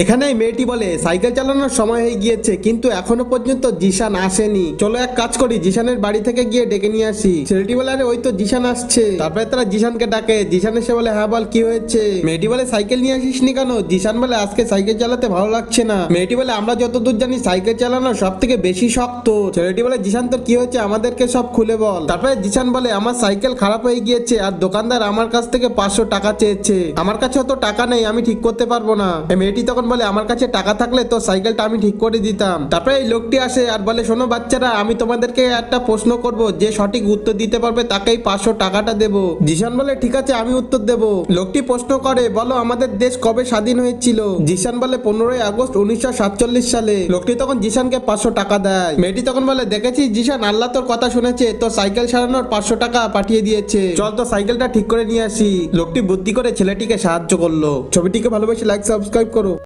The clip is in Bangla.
এখানে এই মেয়েটি বলে সাইকেল চালানোর সময় হয়ে গিয়েছে কিন্তু এখনো পর্যন্ত জিশান আসেনি। চলো এক কাজ করি, জিশানের বাড়ি থেকে গিয়ে ডেকে নিয়ে আসি। ছেলেটি বলে আরে ওই তো জিশান আসছে। তারপরে তারা জিশানকে ডাকে। জিশান এসে বলে হ্যাঁ বল কি হয়েছে। মেয়েটি বলে সাইকেল নিয়ে আসিসনি কেন? জিশান বলে আজকে সাইকেল চালাতে ভালো লাগছে না। মেয়েটি বলে আমরা যতদূর জানি সাইকেল চালানো সব থেকে বেশি শক্ত। ছেলেটি বলে জিশান তোর কি হয়েছে আমাদেরকে সব খুলে বল। তারপরে জিশান বলে আমার সাইকেল খারাপ হয়ে গিয়েছে আর দোকানদার আমার কাছ থেকে 500 টাকা চেয়েছে। আমার কাছে অত টাকা নেই, আমি ঠিক করতে পারবো না। মেয়েটি তখন বলে আমার কাছে টাকা থাকলে তো সাইকেলটা আমি ঠিক করে দিতাম। তারপরে এই লোকটি আসে আর বলে শোনো বাচ্চারা, আমি তোমাদেরকে একটা প্রশ্ন করব, যে সঠিক উত্তর দিতে পারবে তাকেই 500 টাকাটা দেবো। জিশান বলে ঠিক আছে আমি উত্তর দেব। লোকটি প্রশ্ন করে বলো আমাদের দেশ কবে স্বাধীন হয়েছিল? জিশান বলে 15ই আগস্ট 1947 সালে। লোকটি তখন জিশানকে 500 টাকা দেয়। মেয়েটি তখন বলে দেখেছিস জিশান, আল্লাহ তোর কথা শুনেছে, তোর সাইকেল সারানোর 500 টাকা পাঠিয়ে দিয়েছে। চল তো সাইকেলটা ঠিক করে নিয়ে আসি। লোকটি বুদ্ধি করে ছেলেটিকে সাহায্য করলো। ছবিটিকে ভালোবেসে লাইক সাবস্ক্রাইব করো।